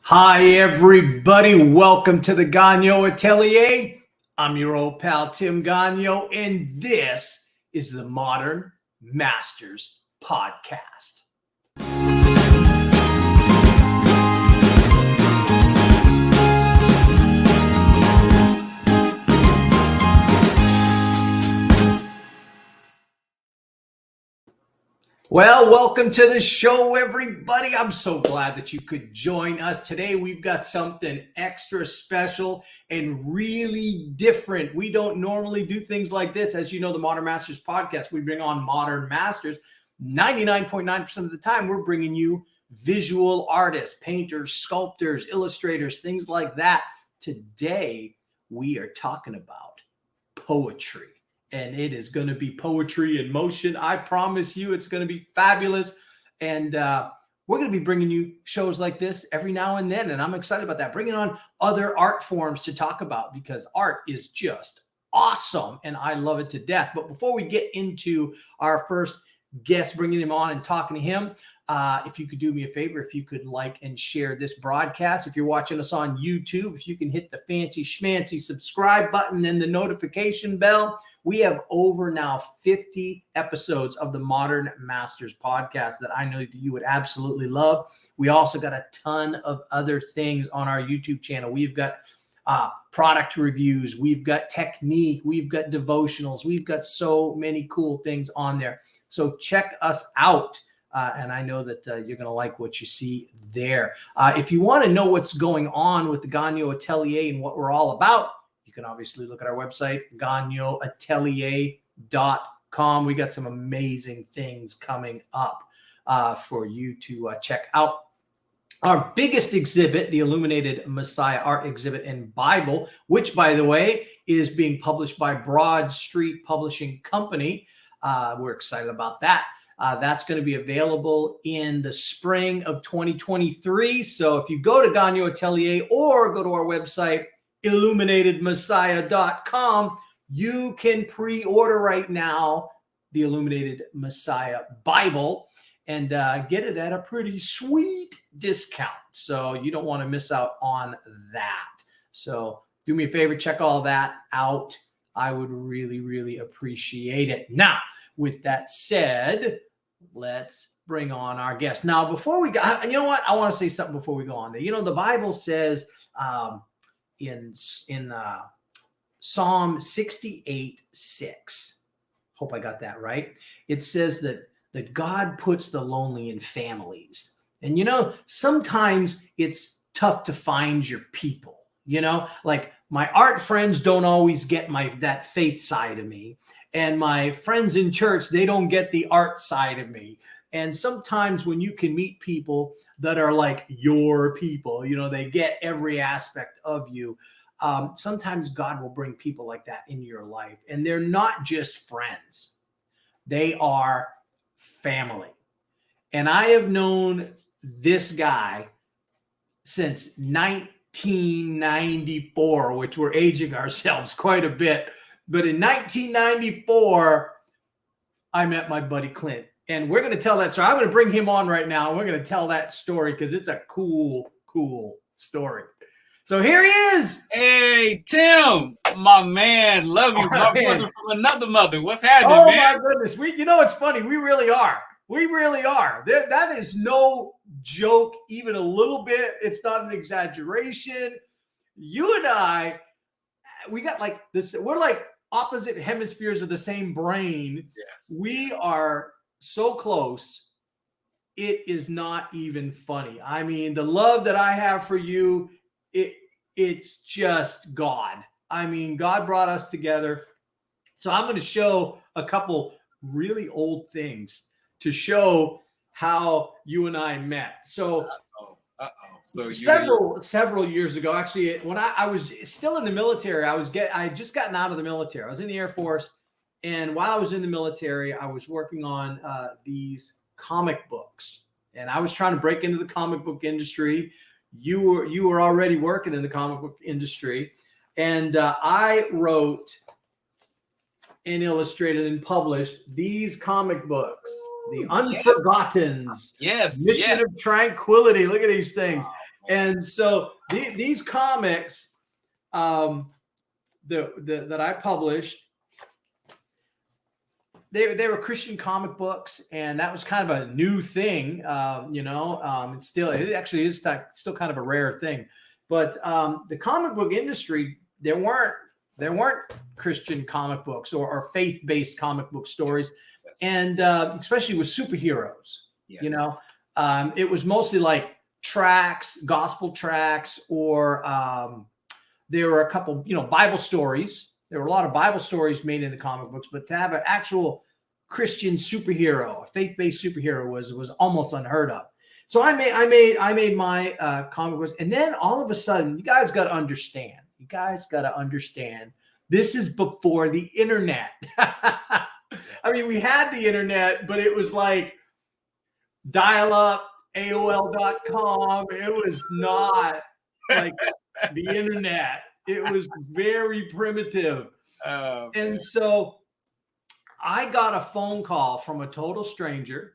Hi, everybody. Welcome to the Gagnon Atelier. I'm your old pal, Tim Gagnon, and this is the Modern Masters Podcast. Well, welcome to the show, everybody. I'm so glad that you could join us. Today, we've got something extra special and really different. We don't normally do things like this. As you know, the Modern Masters Podcast, we bring on modern masters. 99.9% of the time, we're bringing you visual artists, painters, sculptors, illustrators, things like that. Today, we are talking about poetry. And it is going to be poetry in motion. I promise you it's going to be fabulous. And we're going to be bringing you shows like this every now and then. And I'm excited about that. Bringing on other art forms to talk about because art is just awesome. And I love it to death. But before we get into our first guest, bringing him on and talking to him, if you could do me a favor, if you could like and share this broadcast. If you're watching us on YouTube, if you can hit the fancy schmancy subscribe button and the notification bell. We have over now 50 episodes of the Modern Masters Podcast that I know that you would absolutely love. We also got a ton of other things on our YouTube channel. We've got product reviews. We've got technique. We've got devotionals. We've got so many cool things on there. So check us out. And I know that you're going to like what you see there. If you want to know what's going on with the Gagnon Atelier and what we're all about, you can obviously look at our website, gagnonatelier.com. We got some amazing things coming up for you to check out. Our biggest exhibit, the Illuminated Messiah Art Exhibit and Bible, which, by the way, is being published by Broad Street Publishing Company. We're excited about that. That's going to be available in the spring of 2023. So if you go to Gagnon Atelier or go to our website, illuminatedmessiah.com, you can pre-order right now the Illuminated Messiah Bible and get it at a pretty sweet discount. So you don't want to miss out on that. So do me a favor, check all that out. I would really, really appreciate it. Now, with that said, let's bring on our guest. Now, before we go, you know what? I want to say something before we go on there. You know, the Bible says in Psalm 68:6, hope I got that right. It says that God puts the lonely in families. And, you know, sometimes it's tough to find your people, you know, like my art friends don't always get that faith side of me. And my friends in church, they don't get the art side of me. And sometimes when you can meet people that are like your people, you know, they get every aspect of you. Sometimes God will bring people like that in your life. And they're not just friends. They are family. And I have known this guy since 1994, which we're aging ourselves quite a bit. But in 1994, I met my buddy Clint. And we're going to tell that story. I'm going to bring him on right now. And we're going to tell that story because it's a cool, cool story. So here he is. Hey, Tim, my man. Love you. My brother from another mother. What's happening, man? Oh, my goodness. You know, it's funny. We really are. We really are. That is no joke, even a little bit. It's not an exaggeration. You and I, we got like this. We're like opposite hemispheres of the same brain. Yes. We are so close. It is not even funny. I mean, the love that I have for you, it's just God. I mean, God brought us together. So I'm going to show a couple really old things to show how you and I met. So So several years ago, actually, when I was still in the military, I had just gotten out of the military. I was in the Air Force. And while I was in the military, I was working on these comic books. And I was trying to break into the comic book industry. You were already working in the comic book industry. And I wrote and illustrated and published these comic books. The Unforgottens. Yes. Mission of Tranquility. Look at these things. And so these comics that I published, they were Christian comic books, and that was kind of a new thing. It actually is still kind of a rare thing. But the comic book industry, there weren't Christian comic books or faith-based comic book stories, Yes. and especially with superheroes. Yes. You know, it was mostly like tracks, gospel tracks, or there were a couple, Bible stories. There were a lot of Bible stories made into comic books, but to have an actual Christian superhero, a faith-based superhero, was almost unheard of. So I made my comic books, and then all of a sudden, you guys got to understand. This is before the internet. I mean, we had the internet, but it was like dial-up, AOL.com. It was not like the internet. It was very primitive. And so I got a phone call from a total stranger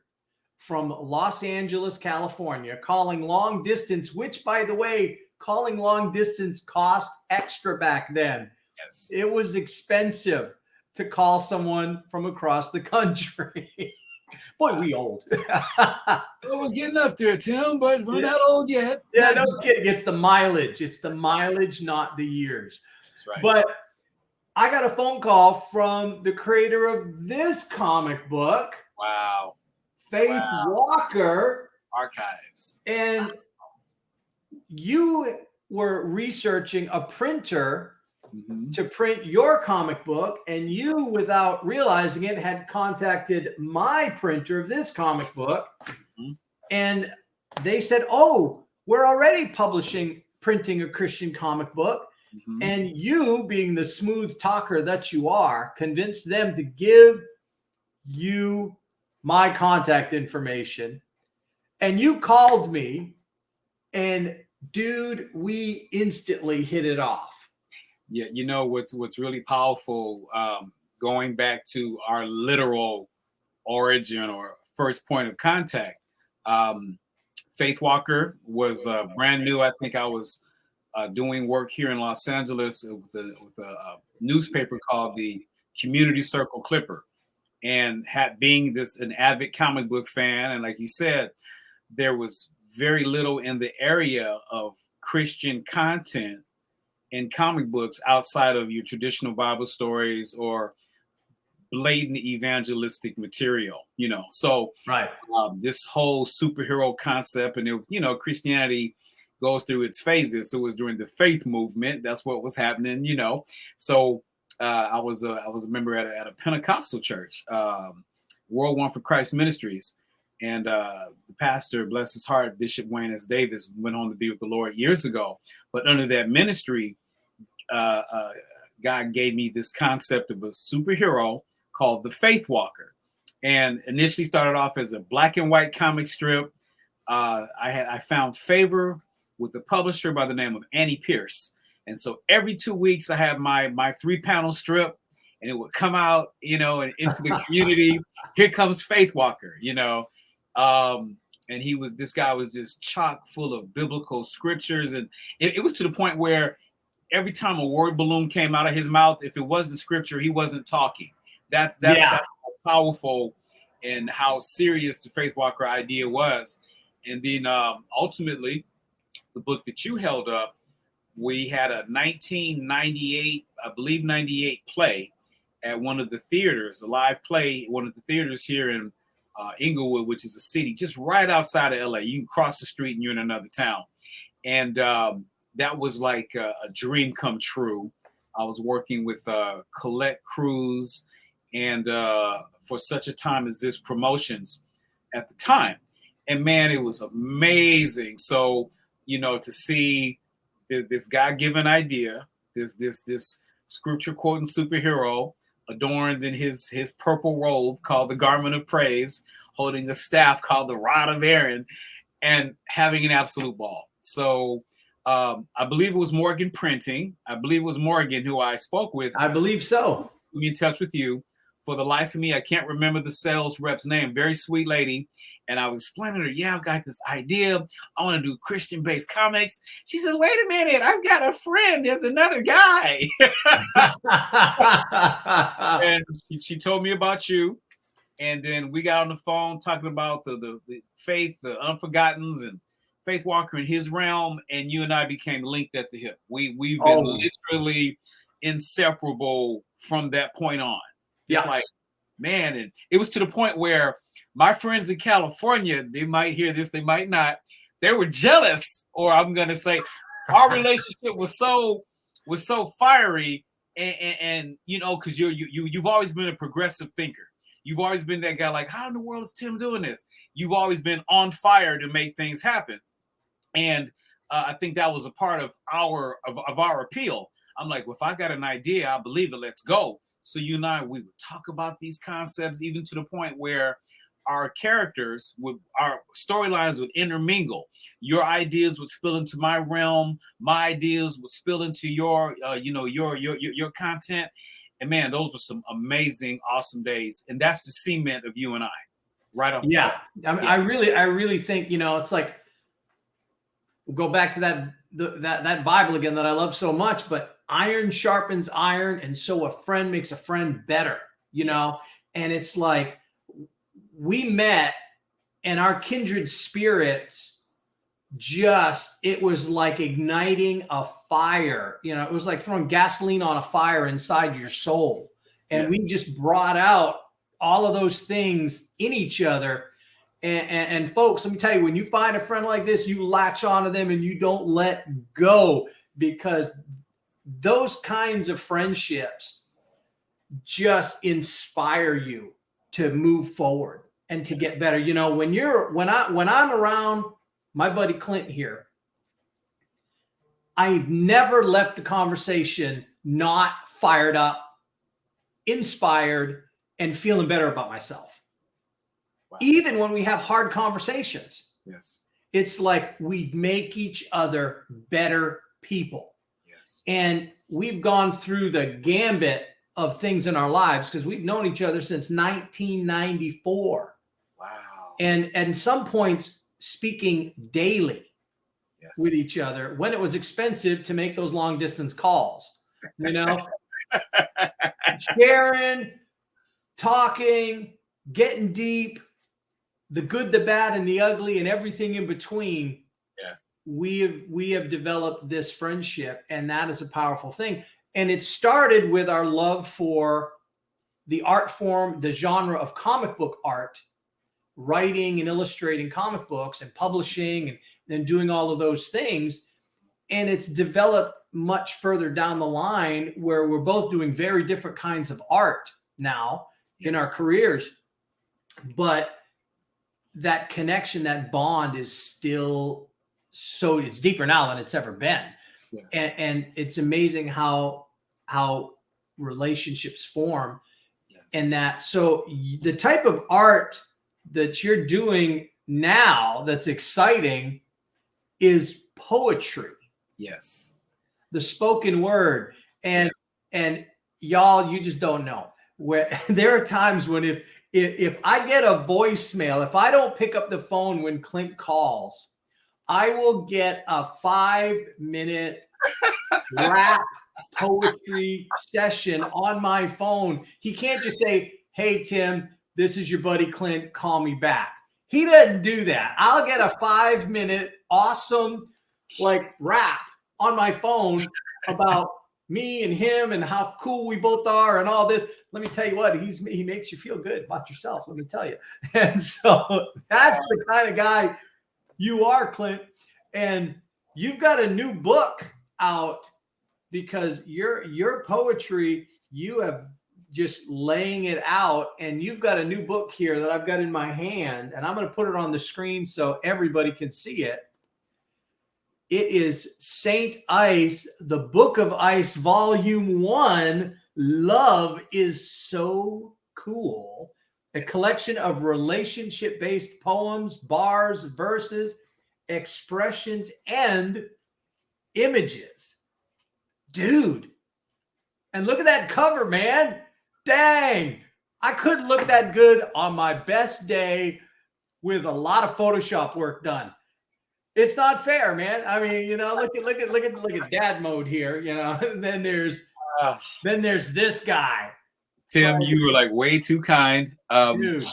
from Los Angeles, California, calling long distance, which, by the way, calling long distance cost extra back then. Yes. It was expensive to call someone from across the country. Boy, we old. Well, we're getting up there, Tim, but we're not old yet. Yeah, no kidding. It's the mileage. It's the mileage, not the years. That's right. But I got a phone call from the creator of this comic book. Wow. Faith Walker. Archives. And you were researching a printer to print your comic book, and you, without realizing it, had contacted my printer of this comic book, and they said, "Oh, we're already printing a Christian comic book," and you, being the smooth talker that you are, convinced them to give you my contact information, and you called me, and dude, we instantly hit it off. Yeah, you know what's really powerful, going back to our literal origin or first point of contact. Faith Walker was brand new. I think I was doing work here in Los Angeles with a newspaper called the Community Circle Clipper, and being an avid comic book fan, and like you said, there was very little in the area of Christian content in comic books outside of your traditional Bible stories or blatant evangelistic material, So right. This whole superhero concept, and Christianity goes through its phases. So it was during the faith movement. That's what was happening, So I was a member at a Pentecostal church, World One for Christ Ministries. And the pastor, bless his heart, Bishop Wayne S. Davis, went on to be with the Lord years ago. But under that ministry, God gave me this concept of a superhero called the Faith Walker. And initially started off as a black and white comic strip. I found favor with a publisher by the name of Annie Pierce. And so every 2 weeks I had my 3-panel strip, and it would come out, and into the community. Here comes Faith Walker, and this guy was just chock full of biblical scriptures. And it was to the point where every time a word balloon came out of his mouth, if it wasn't scripture, he wasn't talking. That's how powerful and how serious the Faith Walker idea was. And then ultimately, the book that you held up, we had a 1998, I believe 98 play at one of the theaters, a live play, one of the theaters here in Inglewood, which is a city just right outside of LA. You can cross the street and you're in another town. And that was like a dream come true. I was working with Colette Cruz and For Such a Time as This Promotions at the time. And man, it was amazing. So, to see this God-given idea, this scripture quoting superhero adorned in his purple robe called the Garment of Praise, holding a staff called the Rod of Aaron, and having an absolute ball. So I believe it was Morgan Printing. I believe it was Morgan who I spoke with. I believe so. Put me in touch with you. For the life of me, I can't remember the sales rep's name. Very sweet lady. And I was explaining to her, yeah, I've got this idea. I want to do Christian-based comics. She says, wait a minute, I've got a friend. There's another guy. And she told me about you. And then we got on the phone talking about the faith, the Unforgottens, and Faith Walker in his realm. And you and I became linked at the hip. We've been literally inseparable from that point on. Just like, man, and it was to the point where my friends in California, they might hear this, they might not. They were jealous, or I'm gonna say, our relationship was so fiery, and you know, because you've always been a progressive thinker. You've always been that guy, like, how in the world is Tim doing this? You've always been on fire to make things happen, and I think that was a part of our appeal. I'm like, well, if I got an idea, I believe it. Let's go. So you and I, we would talk about these concepts, even to the point where our characters our storylines would intermingle. Your ideas would spill into my realm. My ideas would spill into your content. And man, those were some amazing, awesome days. And that's the cement of you and I, right off. Yeah, I really think, you know, it's like, we'll go back to that Bible again that I love so much, but iron sharpens iron, and so a friend makes a friend better, you know? And it's like, we met, and our kindred spirits it was like igniting a fire. You know, it was like throwing gasoline on a fire inside your soul. And we just brought out all of those things in each other. And folks, let me tell you, when you find a friend like this, you latch onto them and you don't let go, because those kinds of friendships just inspire you to move forward and to get better. You know, when I'm around my buddy Clint here, I've never left the conversation not fired up, inspired, and feeling better about myself. Wow. Even when we have hard conversations. Yes. It's like we make each other better people. Yes. And we've gone through the gambit of things in our lives, because we've known each other since 1994. Wow. And at some points, speaking daily with each other when it was expensive to make those long distance calls, you know, sharing, talking, getting deep, the good, the bad, and the ugly, and everything in between. Yeah. We have developed this friendship, and that is a powerful thing. And it started with our love for the art form, the genre of comic book art, writing and illustrating comic books and publishing and then doing all of those things. And it's developed much further down the line, where we're both doing very different kinds of art now in our careers. But that connection, that bond is still it's deeper now than it's ever been. Yes. And it's amazing how relationships form. Yes. And that, so the type of art that you're doing now that's exciting is poetry. Yes. The spoken word. And y'all, you just don't know, where there are times when if I get a voicemail, if I don't pick up the phone when Clint calls, I will get a 5-minute rap poetry session on my phone. He can't just say, hey, Tim, this is your buddy Clint, call me back. He doesn't do that. I'll get a 5-minute awesome rap on my phone about me and him and how cool we both are and all this. Let me tell you what, he makes you feel good about yourself, let me tell you. And so that's the kind of guy you are, Clint. And you've got a new book out, because your poetry, you have just laying it out, and you've got a new book here that I've got in my hand, and I'm going to put it on the screen so everybody can see it. It is Saint Ice, the Book of Ice, Volume 1. Love is so cool. A collection of relationship-based poems, bars, verses, expressions, and images. Dude. And look at that cover, man. Dang. I couldn't look that good on my best day. with a lot of Photoshop work done. It's not fair, man. I mean, you know, look at dad mode here, you know. And then there's this guy. Tim, you were like way too kind. Dude.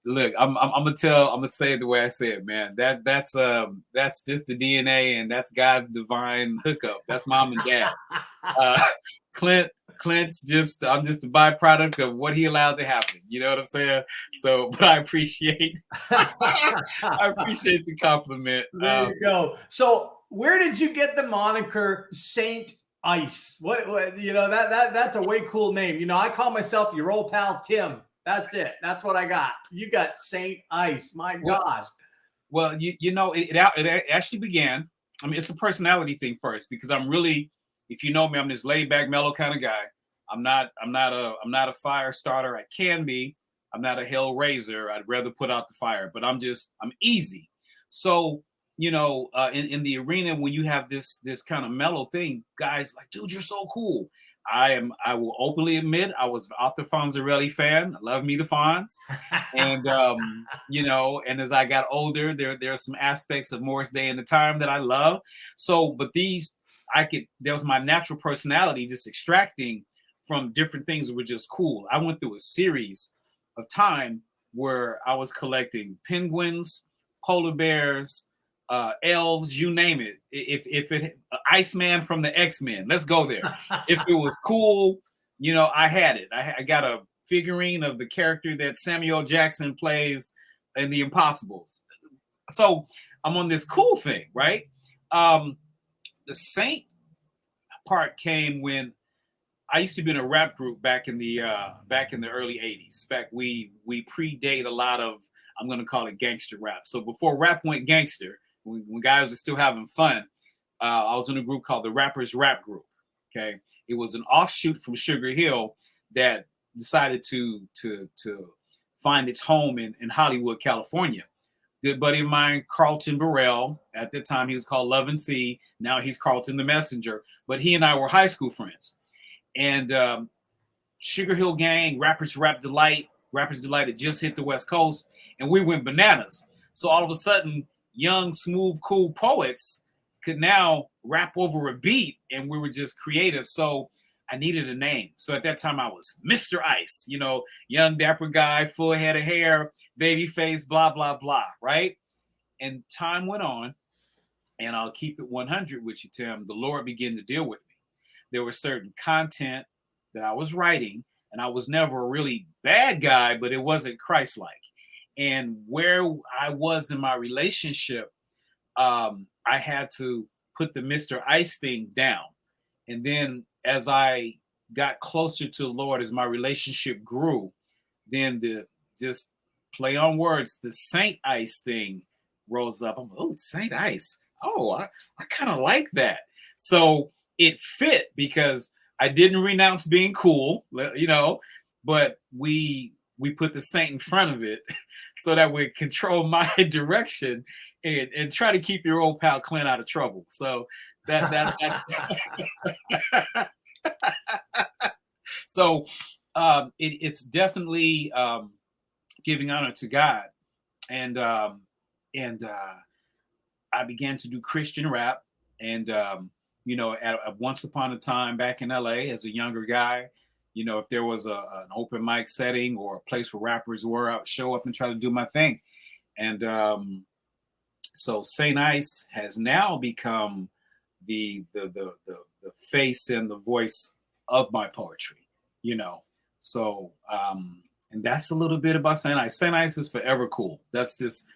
Look, I'm gonna say it the way I say it, man. That's just the DNA, and that's God's divine hookup. That's mom and dad. Clint's I'm just a byproduct of what he allowed to happen. You know what I'm saying? So, but I appreciate the compliment. There you go. So, where did you get the moniker Saint Ice? What you know, that's a way cool name. You know, I call myself your old pal Tim. That's it. That's what I got. You got Saint Ice. My gosh. Well, you know, it actually began. I mean, it's a personality thing first, because I'm really, if you know me, I'm this laid back, mellow kind of guy. I'm not a fire starter. I can be. I'm not a hell raiser. I'd rather put out the fire, but I'm easy. So, you know, in the arena, when you have this kind of mellow thing, guys like, dude, you're so cool. I will openly admit I was an Arthur Fonzarelli fan. I love me the Fonz. And, you know, and as I got older, there are some aspects of Morris Day and the Time that I love. So, but there was my natural personality just extracting from different things that were just cool. I went through a series of time where I was collecting penguins, polar bears, elves, you name it. If it Iceman from the X-Men, let's go there. If it was cool, you know, I had it. I got a figurine of the character that Samuel Jackson plays in The Impossibles. So I'm on this cool thing, right? The Saint part came when I used to be in a rap group back in the early 80s. In fact, we predate a lot of, I'm going to call it gangster rap. So before rap went gangster, when guys were still having fun, I was in a group called the Rappers Rap Group. Okay, it was an offshoot from Sugar Hill that decided to find its home in Hollywood, California. Good buddy of mine, Carlton Burrell. At the time, he was called Love and Sea. Now he's Carlton the Messenger. But he and I were high school friends. And Sugar Hill Gang, Rappers Delight had just hit the West Coast, and we went bananas. So all of a sudden, young, smooth, cool poets could now rap over a beat, and we were just creative. So I needed a name. So at that time, I was Mr. Ice, you know, young, dapper guy, full head of hair, baby face, blah, blah, blah, right? And time went on, and I'll keep it 100 with you, Tim. The Lord began to deal with me. There was certain content that I was writing, and I was never a really bad guy, but it wasn't Christ-like. And where I was in my relationship, I had to put the Mr. Ice thing down. And then as I got closer to the Lord, as my relationship grew, then the just play on words, the Saint Ice thing rose up. I'm like, oh, Saint Ice. Oh, I kind of like that. So it fit because I didn't renounce being cool, you know, but we put the saint in front of it so that we control my direction and try to keep your old pal Clint out of trouble. So that's so it's definitely giving honor to God, and I began to do Christian rap, and you know, at once upon a time back in LA as a younger guy, you know, if there was an open mic setting or a place where rappers were, I would show up and try to do my thing. And so Saint Ice has now become the face and the voice of my poetry, you know. So and that's a little bit about Saint Ice. Saint Ice is forever cool. That's just,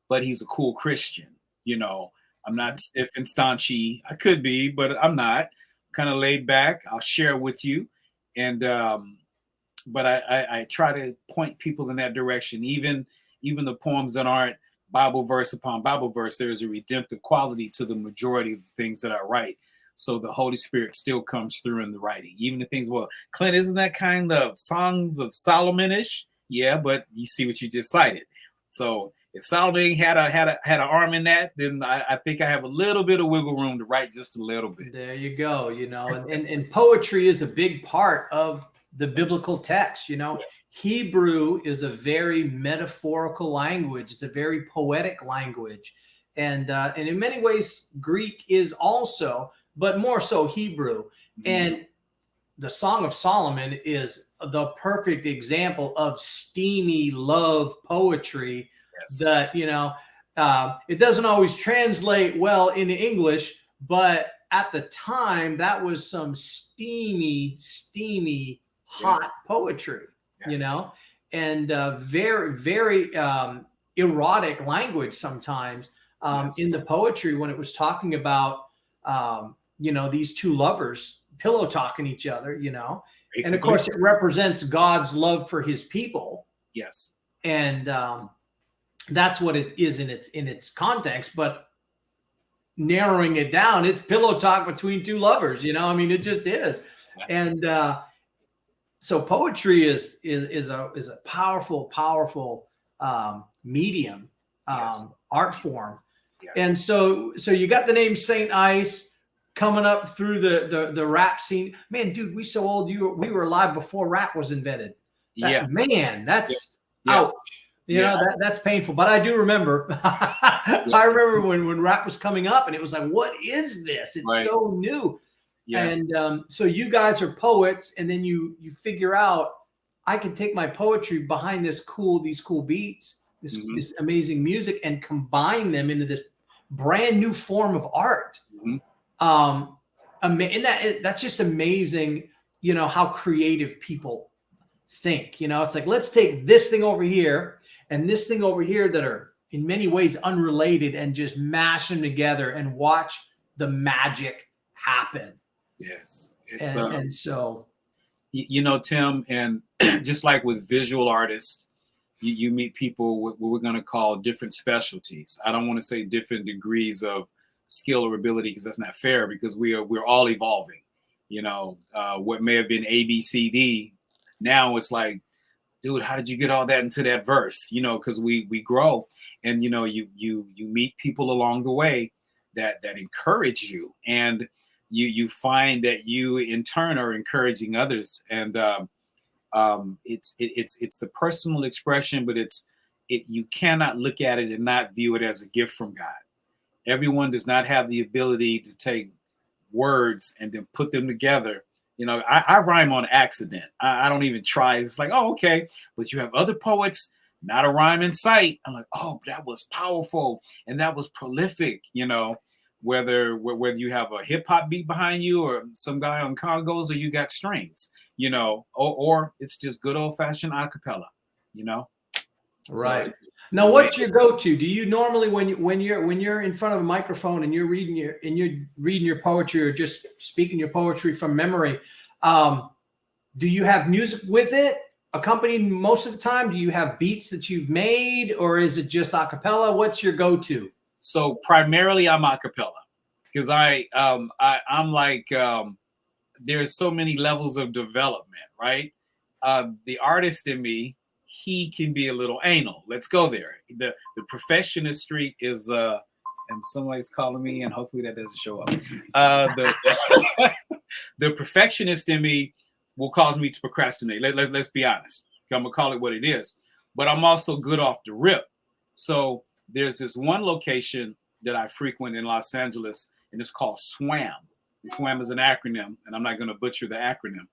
but he's a cool Christian, you know. I'm not stiff and staunchy. I could be, but I'm not. Kind of laid back. I'll share with you. And but I try to point people in that direction. Even the poems that aren't Bible verse upon Bible verse, there is a redemptive quality to the majority of the things that I write. So the Holy Spirit still comes through in the writing. Even the things, well, Clint, isn't that kind of Songs of Solomon-ish? Yeah, but you see what you just cited. So if Solomon had an arm in that, then I think I have a little bit of wiggle room to write just a little bit. There you go. You know, and poetry is a big part of the biblical text. You know, Yes. Hebrew is a very metaphorical language. It's a very poetic language. And in many ways, Greek is also, but more so Hebrew. And the Song of Solomon is the perfect example of steamy love poetry. Yes. That, you know, it doesn't always translate well into English, but at the time, that was some steamy, hot Yes. poetry, Yeah. you know, and very, very erotic language sometimes Yes. in the poetry when it was talking about, you know, these two lovers pillow talking each other, you know. Basically. And of course, it represents God's love for his people. Yes. And that's what it is in its context. But narrowing it down, it's pillow talk between two lovers, you know. I mean, it just is. Yeah. And so poetry is a powerful medium, Yes. art form. Yes. And so you got the name Saint Ice coming up through the rap scene. Man, dude, we so old. We were alive before rap was invented. Man, that's ouch. You know, that's painful. But I do remember. I remember when rap was coming up, and it was like, what is this? It's so new. Yeah. And so you guys are poets, and then you figure out, I can take my poetry behind these cool beats, this amazing music, and combine them into this brand new form of art. And that's just amazing, you know, how creative people think. You know, it's like, let's take this thing over here and this thing over here that are in many ways unrelated and just mash them together and watch the magic happen. Yes. And so, you know, Tim, and just like with visual artists, you meet people with what we're going to call different specialties. I don't want to say different degrees of skill or ability, because that's not fair, because we're all evolving. You know, what may have been A, B, C, D, now it's like, dude, how did you get all that into that verse? You know, because we grow, and you know, you meet people along the way that encourage you, and you find that you in turn are encouraging others. And it's the personal expression, but you cannot look at it and not view it as a gift from God. Everyone does not have the ability to take words and then put them together. You know, I rhyme on accident. I don't even try. It's like, oh, okay. But you have other poets, not a rhyme in sight. I'm like, oh, that was powerful. And that was prolific, you know, whether you have a hip hop beat behind you or some guy on congos, or you got strings, you know, or it's just good old fashioned acapella, you know? Right. So now, what's your go-to? Do you normally, when you're in front of a microphone and you're reading your poetry or just speaking your poetry from memory, do you have music with it accompanied most of the time? Do you have beats that you've made, or is it just a cappella? What's your go-to? So primarily I'm a cappella, because I'm like, there's so many levels of development, right? The artist in me, he can be a little anal. Let's go there. The perfectionist streak is, and somebody's calling me, and hopefully that doesn't show up. The perfectionist in me will cause me to procrastinate. Let's be honest. I'm gonna call it what it is. But I'm also good off the rip. So there's this one location that I frequent in Los Angeles, and it's called SWAM. And SWAM is an acronym, and I'm not gonna butcher the acronym,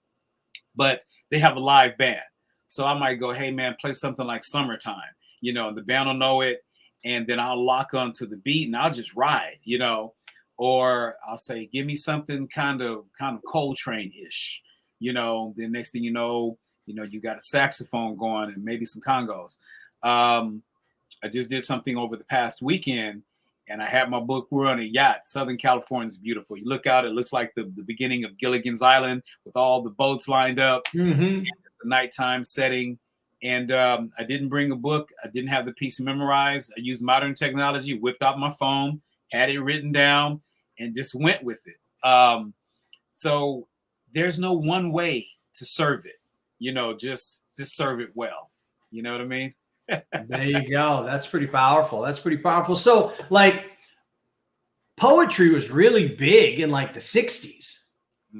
but they have a live band. So I might go, hey man, play something like Summertime, you know, and the band will know it. And then I'll lock onto the beat and I'll just ride, you know, or I'll say, give me something kind of Coltrane-ish, you know. The next thing you know, you got a saxophone going and maybe some congos. I just did something over the past weekend, and I had my book. We're on a yacht. Southern California is beautiful. You look out, it looks like the beginning of Gilligan's Island with all the boats lined up. Mm-hmm. It's a nighttime setting. And I didn't bring a book. I didn't have the piece memorized. I used modern technology, whipped out my phone, had it written down, and just went with it. So there's no one way to serve it. You know, just serve it well. You know what I mean? There you go. That's pretty powerful. So, like, poetry was really big in like the 60s,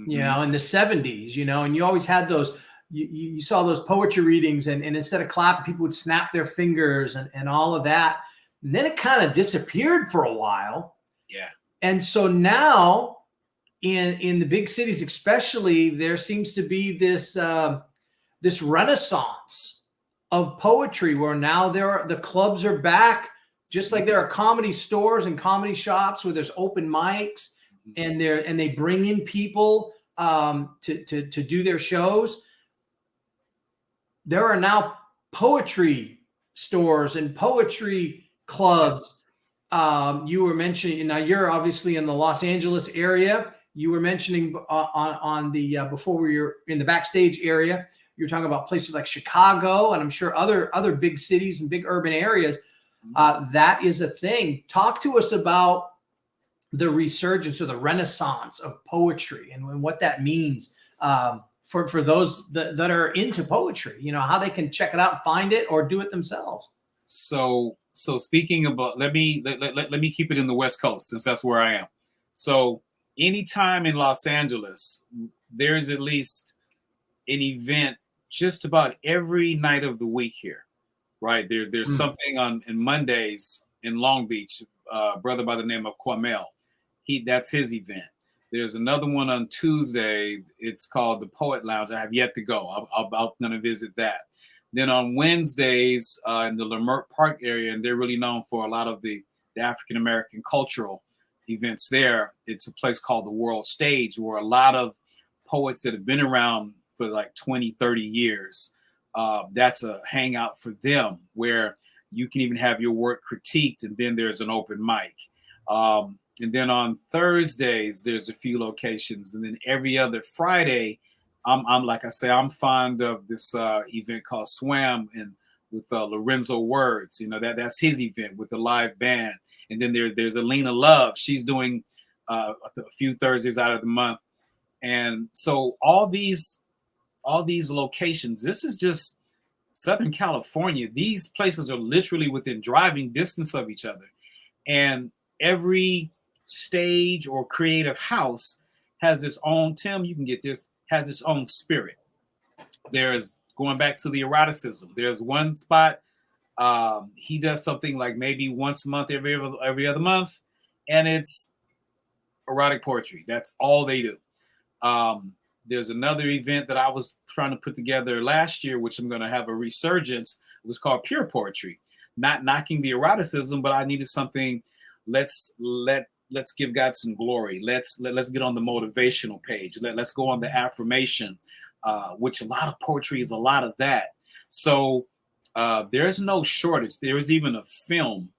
you know, in the 70s, you know, and you always had those you saw those poetry readings, and instead of clapping, people would snap their fingers and all of that. And then it kind of disappeared for a while. Yeah. And so now in the big cities, especially, there seems to be this this renaissance of poetry where now the clubs are back, just like there are comedy stores and comedy shops where there's open mics, and they bring in people to do their shows. There are now poetry stores and poetry clubs. Yes. You were mentioning, now you're obviously in the Los Angeles area. You were mentioning on the before we were in the backstage area, you were talking about places like Chicago, and I'm sure other big cities and big urban areas. That is a thing. Talk to us about the resurgence or the renaissance of poetry and what that means for those that are into poetry. You know, how they can check it out, find it, or do it themselves. So speaking about, let me keep it in the West Coast, since that's where I am. So anytime in Los Angeles, there's at least an event just about every night of the week here, right? There's something on Mondays in Long Beach, brother by the name of Kwamel. That's his event. There's another one on Tuesday. It's called the Poet Lounge. I have yet to go. I'm going to visit that. Then on Wednesdays in the Leimert Park area, and they're really known for a lot of the African-American cultural events there. It's a place called the World Stage, where a lot of poets that have been around for like 20, 30 years, that's a hangout for them, where you can even have your work critiqued, and then there's an open mic. And then on Thursdays, there's a few locations. And then every other Friday, I'm like I say, I'm fond of this event called Swam, and with Lorenzo Words. You know, that's his event with the live band. And then there's Alina Love. She's doing a few Thursdays out of the month. And so all these locations, this is just Southern California. These places are literally within driving distance of each other. And every stage or creative house has its own, Tim, you can get this, has its own spirit. There's, going back to the eroticism, there's one spot, he does something like maybe once a month, every other month, and it's erotic poetry. That's all they do. There's another event that I was trying to put together last year, which I'm going to have a resurgence. It was called Pure Poetry. Not knocking the eroticism, but I needed something. Let's give God some glory. Let's get on the motivational page. Let's go on the affirmation, which a lot of poetry is a lot of that. So there's no shortage. There was even a film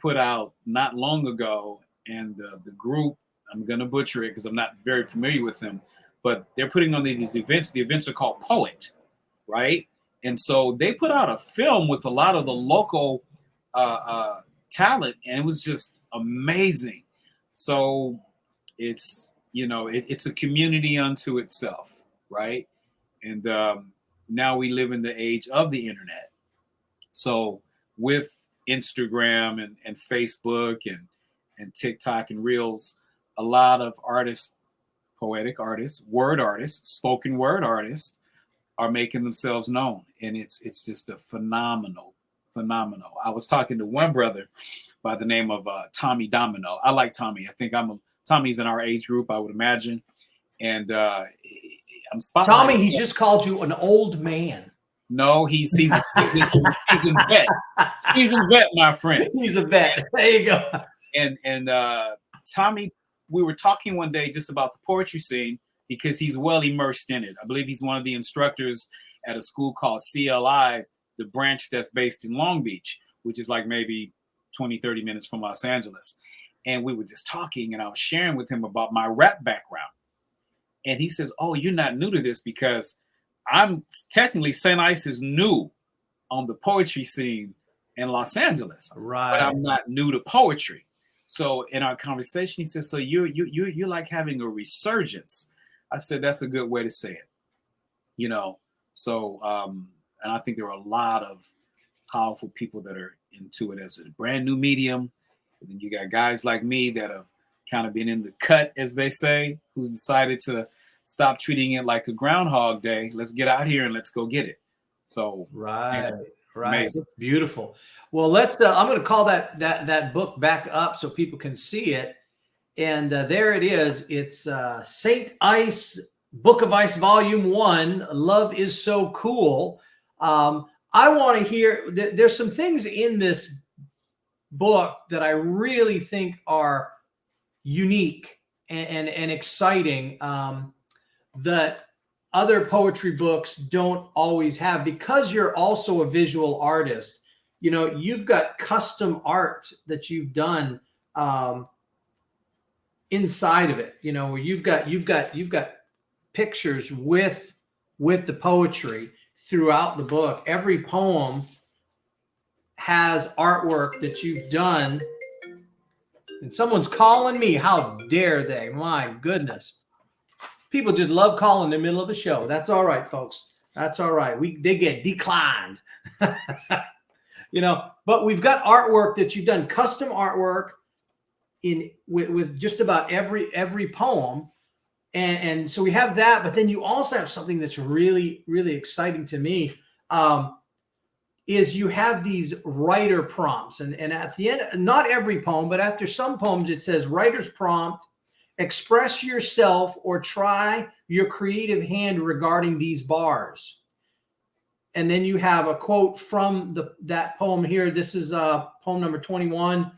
put out not long ago, and the group, I'm going to butcher it because I'm not very familiar with them, but they're putting on these events. The events are called Poet, right? And so they put out a film with a lot of the local talent, and it was just amazing. So it's, you know, it's a community unto itself, right? And now we live in the age of the internet. So with Instagram and Facebook and TikTok and Reels, a lot of artists, poetic artists, word artists, spoken word artists are making themselves known. And it's just a phenomenal. I was talking to one brother by the name of Tommy Domino. I like Tommy. I think Tommy's in our age group, I would imagine. And I'm spotting Tommy, he just called you an old man. No, he's a seasoned vet. Seasoned vet, my friend. He's a vet. There you go. And Tommy, we were talking one day just about the poetry scene because he's well immersed in it. I believe he's one of the instructors at a school called CLI, the branch that's based in Long Beach, which is like maybe 20, 30 minutes from Los Angeles. And we were just talking, and I was sharing with him about my rap background. And he says, oh, you're not new to this, because I'm technically, St. Ice is new on the poetry scene in Los Angeles, right? But I'm not new to poetry. So in our conversation, he says, so you're like having a resurgence. I said, that's a good way to say it, you know? So, and I think there are a lot of powerful people that are into it as a brand new medium. And then you got guys like me that have kind of been in the cut, as they say, who's decided to stop treating it like a Groundhog Day. Let's get out here and let's go get it. So Right, right. amazing. It's beautiful. Well, let's. I'm going to call that book back up so people can see it. And there it is. It's Saint Ice, Book of Ice, Volume 1. Love is so cool. I want to hear. There's some things in this book that I really think are unique and exciting, that other poetry books don't always have, because you're also a visual artist. You know, you've got custom art that you've done inside of it, you know, where you've got pictures with the poetry throughout the book. Every poem has artwork that you've done. And someone's calling me. How dare they? My goodness. People just love calling in the middle of a show. That's all right, folks. That's all right. They get declined. You know, but we've got artwork that you've done, custom artwork with just about every poem. And so we have that, but then you also have something that's really, really exciting to me. Is you have these writer prompts, and at the end, not every poem, but after some poems, it says writer's prompt, express yourself or try your creative hand regarding these bars. And then you have a quote from that poem here. This is poem number 21.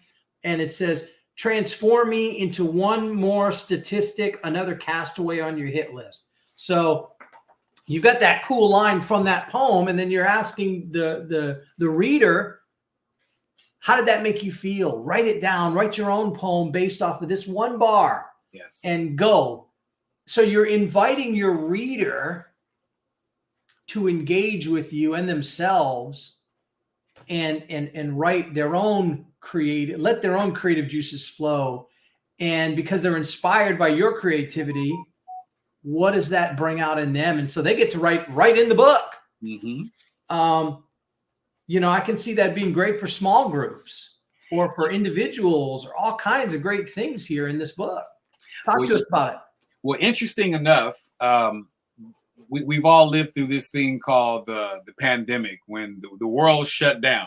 And it says, transform me into one more statistic, another castaway on your hit list. So you've got that cool line from that poem, and then you're asking the reader, how did that make you feel? Write it down, write your own poem based off of this one bar. Yes. And go. So you're inviting your reader to engage with you and themselves and write their own let their own creative juices flow. And because they're inspired by your creativity, what does that bring out in them? And so they get to write right in the book. Mm-hmm. You know, I can see that being great for small groups or for individuals, or all kinds of great things here in this book. Talk to us about it. Well, interesting enough, we've all lived through this thing called the pandemic, when the world shut down,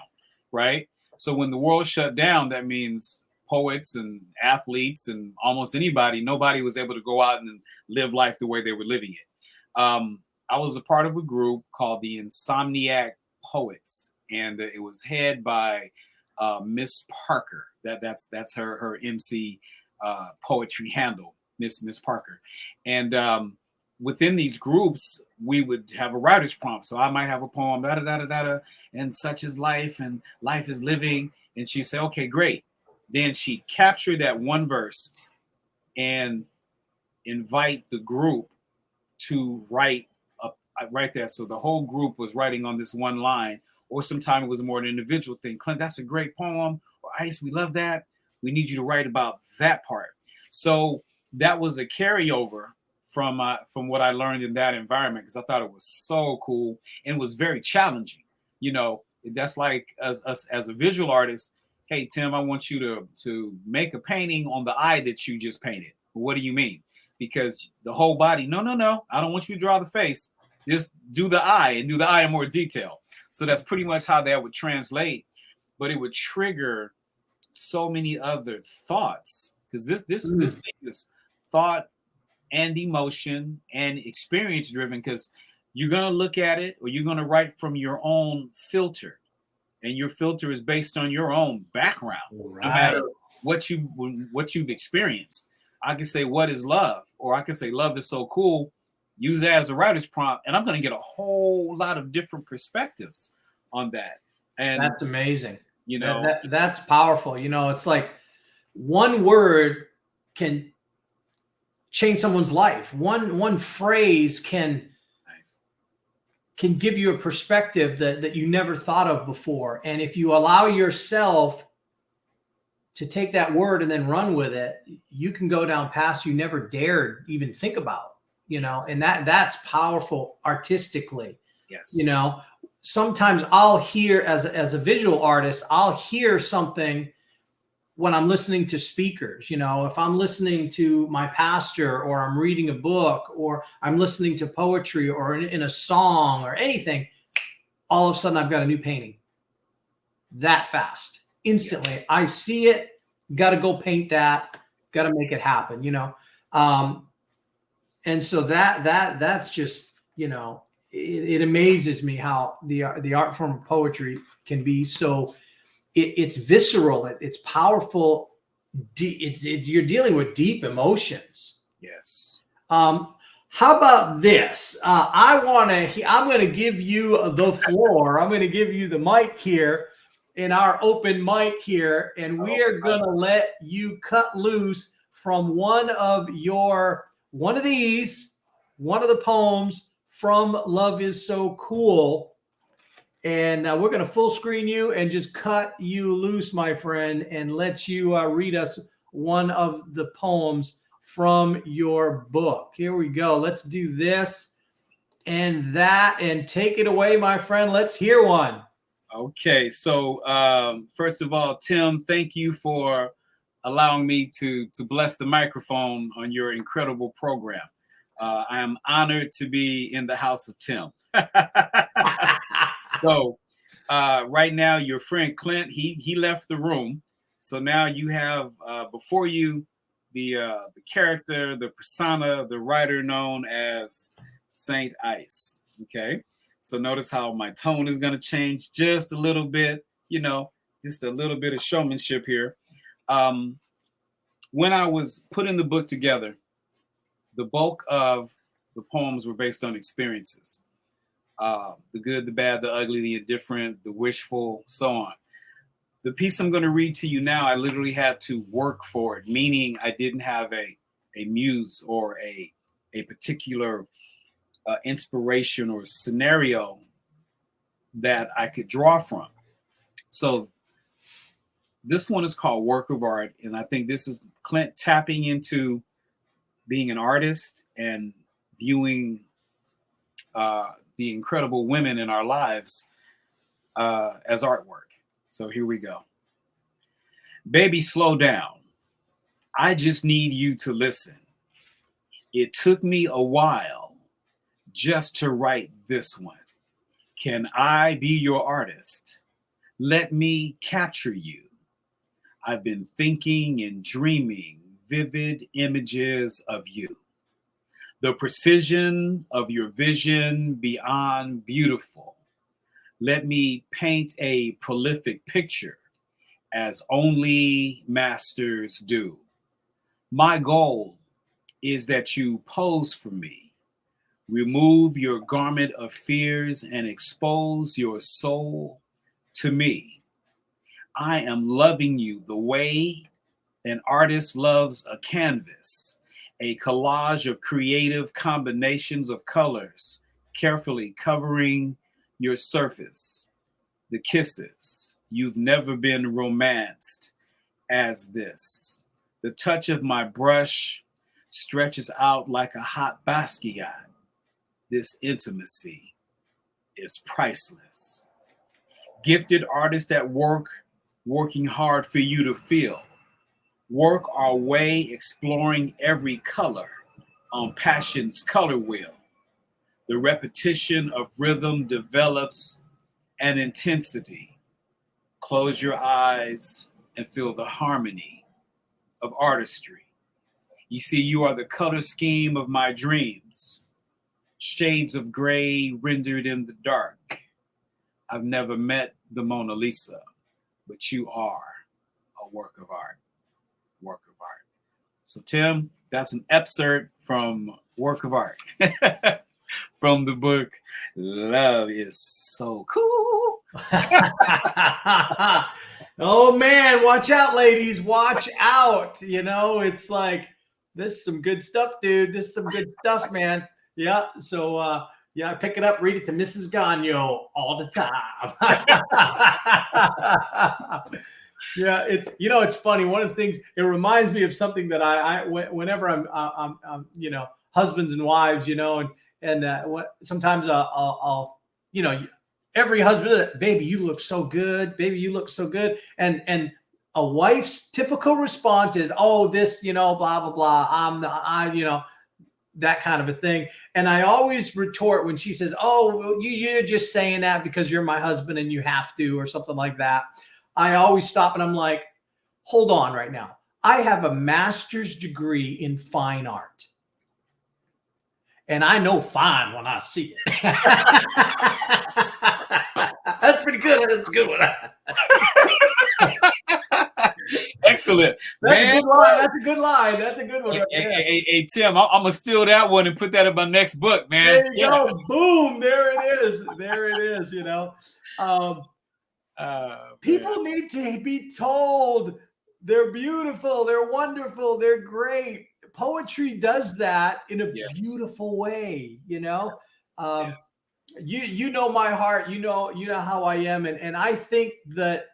right? So when the world shut down, that means poets and athletes and almost nobody was able to go out and live life the way they were living it. I was a part of a group called the Insomniac Poets, and it was head by Miss Parker. That's her MC poetry handle, Miss Parker. And within these groups, we would have a writer's prompt. So I might have a poem, da da da da da, and such is life, and life is living. And she'd say, okay, great. Then she'd capture that one verse and invite the group to write that. So the whole group was writing on this one line, or sometimes it was more an individual thing. Clint, that's a great poem. Or Ice, we love that. We need you to write about that part. So that was a carryover from what I learned in that environment, because I thought it was so cool and was very challenging. You know, that's like as a visual artist, hey, Tim, I want you to make a painting on the eye that you just painted. What do you mean? Because the whole body, no, I don't want you to draw the face. Just do the eye, and do the eye in more detail. So that's pretty much how that would translate, but it would trigger so many other thoughts, because this thing is thought and emotion and experience driven, because you're going to look at it, or you're going to write from your own filter, and your filter is based on your own background. Right. No matter what you've experienced. I can say, what is love? Or I can say, love is so cool. Use that as a writer's prompt, and I'm going to get a whole lot of different perspectives on that. And that's amazing. You know, that's powerful. You know, it's like one word can change someone's life. One phrase can give you a perspective that you never thought of before. And if you allow yourself to take that word and then run with it, you can go down paths you never dared even think about, you know. Yes. And that's powerful artistically. Yes. You know, sometimes I'll hear as a visual artist, I'll hear something when I'm listening to speakers. You know, if I'm listening to my pastor, or I'm reading a book, or I'm listening to poetry, or in a song or anything, all of a sudden I've got a new painting that fast, instantly. Yeah. I see it, got to go paint that, got to make it happen, you know? And so that's just, you know, it amazes me how the art form of poetry can be so, it's visceral, it's powerful. You're dealing with deep emotions. Yes. How about this? I'm going to give you the floor. I'm going to give you the mic here in our open mic here, and we are going to let you cut loose from one of the poems from Love Is So Cool. And we're going to full screen you and just cut you loose, my friend, and let you read us one of the poems from your book. Here we go. Let's do this and that and take it away, my friend. Let's hear one. Okay. So first of all, Tim, thank you for allowing me to bless the microphone on your incredible program. I am honored to be in the house of Tim. So right now, your friend Clint, he left the room. So now you have before you the character, the persona, the writer known as Saint Ice. Okay. So notice how my tone is going to change just a little bit, you know, just a little bit of showmanship here. When I was putting the book together, the bulk of the poems were based on experiences. The good, the bad, the ugly, the indifferent, the wishful, so on. The piece I'm going to read to you now, I literally had to work for it, meaning I didn't have a muse or a particular inspiration or scenario that I could draw from. So this one is called Work of Art, and I think this is Clint tapping into being an artist and viewing the incredible women in our lives as artwork. So here we go. Baby, slow down. I just need you to listen. It took me a while just to write this one. Can I be your artist? Let me capture you. I've been thinking and dreaming vivid images of you. The precision of your vision beyond beautiful. Let me paint a prolific picture as only masters do. My goal is that you pose for me. Remove your garment of fears and expose your soul to me. I am loving you the way an artist loves a canvas, a collage of creative combinations of colors, carefully covering your surface. The kisses, you've never been romanced as this. The touch of my brush stretches out like a hot Basquiat. This intimacy is priceless. Gifted artists at work, working hard for you to feel. Work our way, exploring every color on passion's color wheel. The repetition of rhythm develops an intensity. Close your eyes and feel the harmony of artistry. You see, you are the color scheme of my dreams. Shades of gray rendered in the dark. I've never met the Mona Lisa, but you are a work of art. Work of art. So, Tim, that's an excerpt from Work of Art from the book Love Is So Cool. Oh, man, watch out, ladies. Watch out. You know, it's like, this is some good stuff, dude. This is some good stuff, man. Yeah. So, yeah, pick it up, read it to Mrs. Gagnon all the time. Yeah, it's, you know, it's funny. One of the things, it reminds me of something that whenever I'm you know, husbands and wives, you know, and sometimes I'll, you know, every husband, baby, you look so good, baby, you look so good, and a wife's typical response is, oh, this, blah, blah, blah. That kind of a thing. And I always retort when she says, oh, you're just saying that because you're my husband and you have to, or something like that. I always stop and I'm like, hold on right now. I have a master's degree in fine art. And I know fine when I see it. That's pretty good. That's a good one. Excellent. That's a good line. That's a good line. That's a good one. Hey, Tim, I'm going to steal that one and put that in my next book, man. There you go. Boom. There it is. There it is, people need to be told they're beautiful, they're wonderful, they're great. Poetry does that in a beautiful way, Yes. You know my heart, you know how I am. And I think that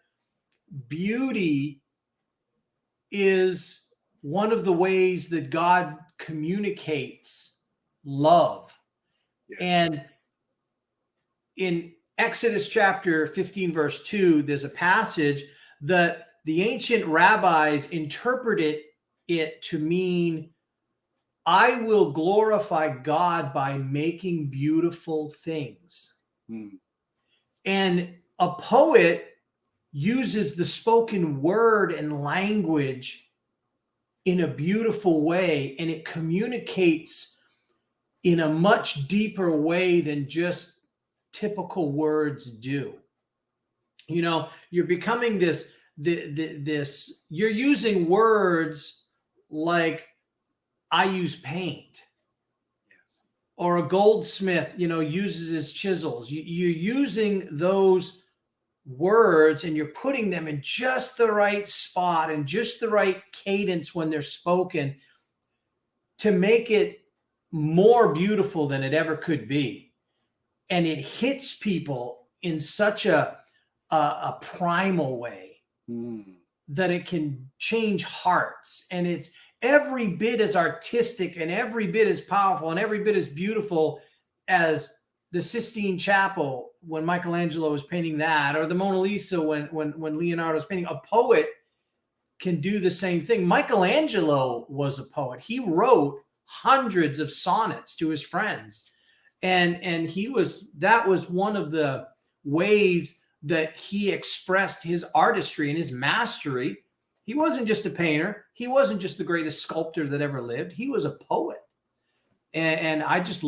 beauty is one of the ways that God communicates love. Yes. And in Exodus chapter 15, verse 2, there's a passage that the ancient rabbis interpreted it to mean, I will glorify God by making beautiful things. And a poet uses the spoken word and language in a beautiful way, and it communicates in a much deeper way than just typical words do. You're becoming this, you're using words like, I use paint. Yes. Or a goldsmith, uses his chisels. You're using those words and you're putting them in just the right spot and just the right cadence when they're spoken to make it more beautiful than it ever could be. And it hits people in such a primal way that it can change hearts. And it's every bit as artistic and every bit as powerful and every bit as beautiful as the Sistine Chapel when Michelangelo was painting that, or the Mona Lisa when Leonardo was painting. A poet can do the same thing. Michelangelo was a poet. He wrote hundreds of sonnets to his friends. And that was one of the ways that he expressed his artistry and his mastery. He wasn't just a painter. He wasn't just the greatest sculptor that ever lived. He was a poet. And I just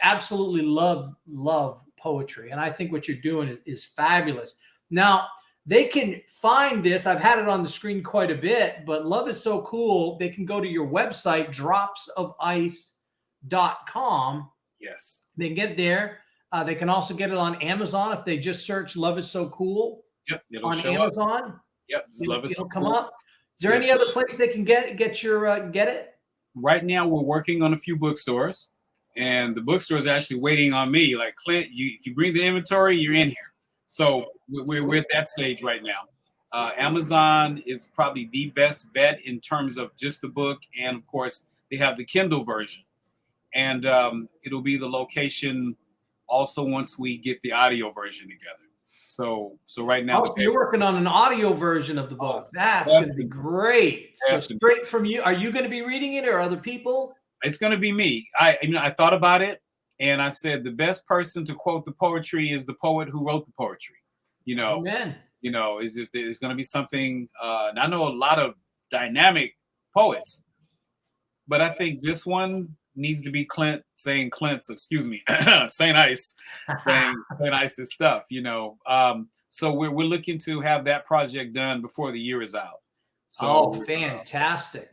absolutely love poetry. And I think what you're doing is fabulous. Now, they can find this. I've had it on the screen quite a bit, but Love is So Cool. They can go to your website, dropsofice.com. Yes. They can get there. They can also get it on Amazon if they just search Love is So Cool. Yep. It'll on show Amazon. Up. Yep. Love is So come Cool. up. Is there any other place they can get it? Right now, we're working on a few bookstores, and the bookstore is actually waiting on me. Like, Clint, if you bring the inventory, you're in here. So we're at that stage right now. Amazon is probably the best bet in terms of just the book, and of course, they have the Kindle version, and it'll be the location also once we get the audio version together. So right now, so you're working on an audio version of the book. That's going to be great. So straight from you. Are you going to be reading it or other people? It's going to be me. I thought about it, and I said the best person to quote the poetry is the poet who wrote the poetry. Amen. It's going to be something. And I know a lot of dynamic poets, but I think this one needs to be St. Ice saying St. Ice's stuff, so we're looking to have that project done before the year is out. So fantastic.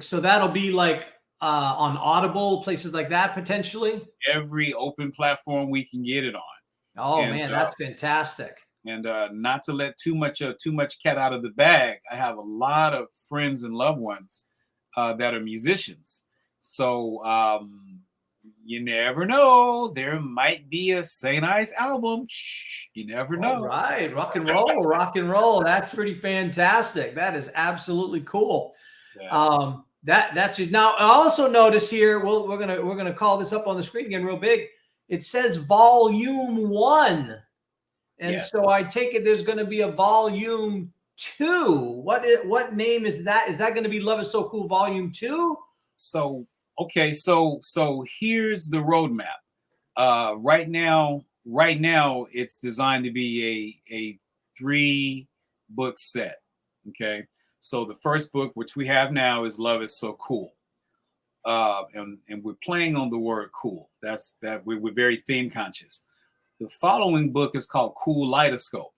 So that'll be like on Audible, places like that, potentially every open platform we can get it on. Man, that's fantastic. And not to let too much cat out of the bag, I have a lot of friends and loved ones that are musicians. So you never know. There might be a St. Ice album. You never know. All right. Rock and roll. That's pretty fantastic. That is absolutely cool. Yeah. That's just now. I also notice here. We're gonna call this up on the screen again, real big. It says Volume 1, and so I take it there's going to be a Volume 2. What name is that? Is that going to be Love Is So Cool Volume 2? So okay, so here's the roadmap. Right now it's designed to be a 3-book set. Okay, so the first book, which we have now, is Love Is So Cool. And we're playing on the word cool. We're very theme conscious. The following book is called Cool Lightoscope,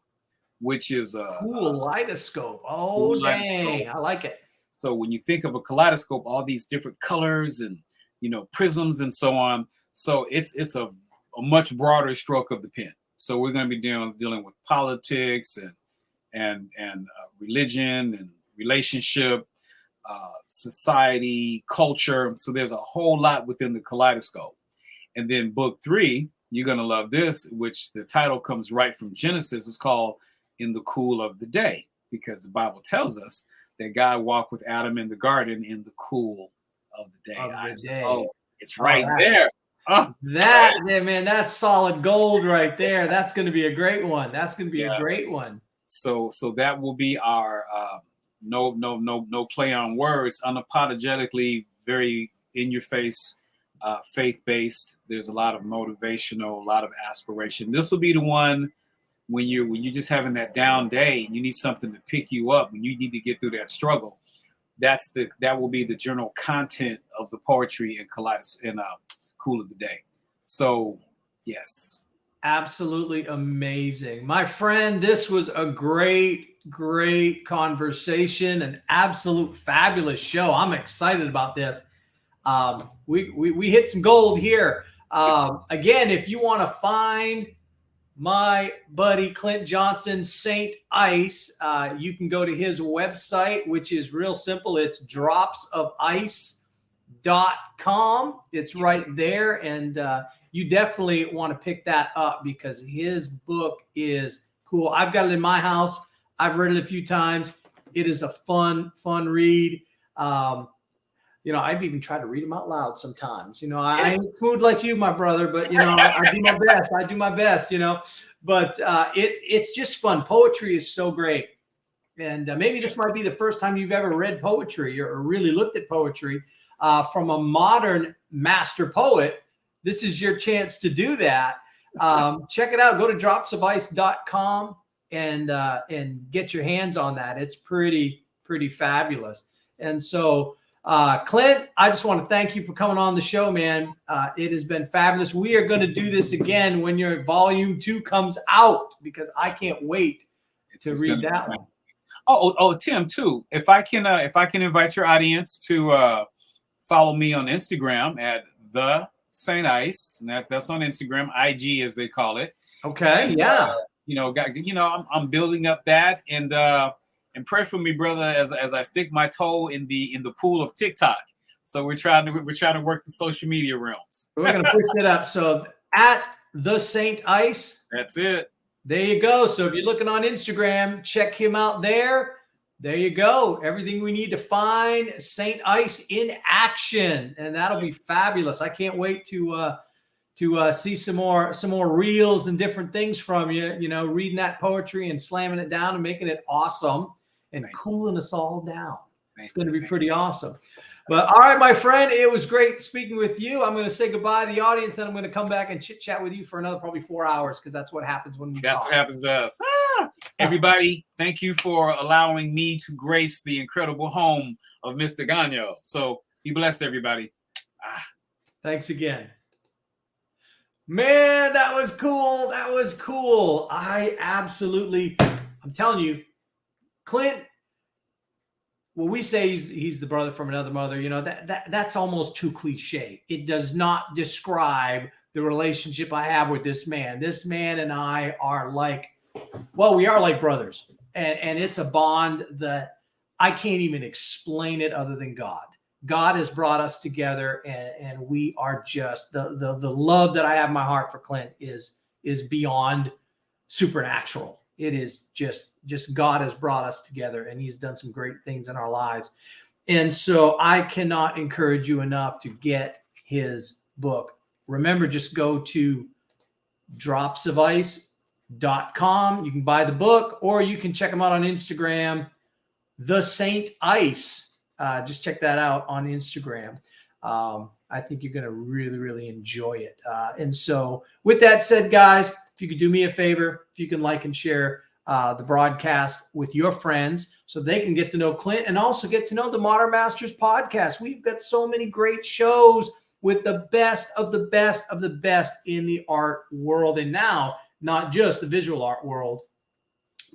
which is a Cool Lightoscope. Oh, cool dang. lightoscope. I like it. So when you think of a kaleidoscope, all these different colors and prisms and so on. So it's a much broader stroke of the pen. So we're going to be dealing with politics and religion and relationship, society, culture. So there's a whole lot within the kaleidoscope. And then book 3, you're going to love this, which the title comes right from Genesis. It's called In the Cool of the Day, because the Bible tells us that God walked with Adam in the garden in the cool of the day. Oh, it's right there. Oh, man, that's solid gold right there. That's going to be a great one. That's going to be a great one. So that will be our no play on words, unapologetically, very in your face, faith-based. There's a lot of motivational, a lot of aspiration. This will be the one when you're just having that down day and you need something to pick you up, when you need to get through that struggle. That will be the general content of the poetry and Cool of the Day. So yes. Absolutely amazing. My friend, this was a great conversation, an absolute fabulous show. I'm excited about this. We hit some gold here. Again, if you want to find my buddy Clint Johnson, Saint Ice, you can go to his website, which is real simple. It's dropsofice.com. It's right there. And you definitely want to pick that up because his book is cool. I've got it in my house. I've read it a few times. It is a fun read. I've even tried to read them out loud sometimes. I ain't smooth like you, my brother, but I do my best. I do my best, but it's just fun. Poetry is so great. And maybe this might be the first time you've ever read poetry or really looked at poetry from a modern master poet. This is your chance to do that. Check it out. Go to dropsofice.com and get your hands on that. It's pretty fabulous. And so, Clint, I just want to thank you for coming on the show, man. It has been fabulous. We are going to do this again when your volume 2 comes out, because I can't wait to read that one. Oh, Tim, too. If I can invite your audience to follow me on Instagram at the Saint Ice. That's on Instagram, IG as they call it. Okay, and, yeah. I'm building up that, and pray for me, brother, as I stick my toe in the pool of TikTok. So we're trying to work the social media realms. We're gonna push it up. So at the Saint Ice. That's it. There you go. So if you're looking on Instagram, check him out there. There you go. Everything we need to find Saint Ice in action, and that'll be fabulous. I can't wait to see some more reels and different things from you. Reading that poetry and slamming it down and making it awesome and cooling us all down. It's going to be pretty awesome. But all right, my friend, it was great speaking with you. I'm going to say goodbye to the audience, and I'm going to come back and chit chat with you for another probably 4 hours, because that's what happens when we talk. What happens to us. Everybody, thank you for allowing me to grace the incredible home of Mr. Gagnon. So be blessed, everybody. Thanks again. Man, that was cool. That was cool. I'm telling you, Clint, when we say he's the brother from another mother, that's almost too cliche. It does not describe the relationship I have with this man. This man and I are we are like brothers. And it's a bond that I can't even explain it other than God. God has brought us together, and we are just the love that I have in my heart for Clint is beyond supernatural. It is just God has brought us together, and he's done some great things in our lives. And so I cannot encourage you enough to get his book. Remember, just go to dropsofice.com You can buy the book, or you can check them out on Instagram, The Saint Ice. Just check that out on Instagram. I think you're going to really, really enjoy it. And so with that said, guys, if you could do me a favor, if you can like and share the broadcast with your friends so they can get to know Clint and also get to know the Modern Masters podcast. We've got so many great shows with the best of the best of the best in the art world. And now, not just the visual art world,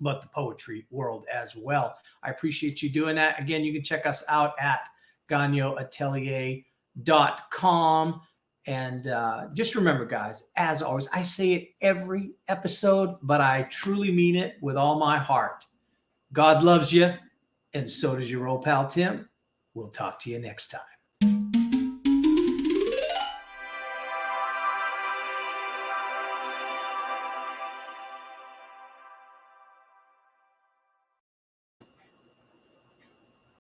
but the poetry world as well. I appreciate you doing that. Again, you can check us out at GagnonAtelier.com. And just remember, guys, as always, I say it every episode, but I truly mean it with all my heart. God loves you, and so does your old pal Tim. We'll talk to you next time.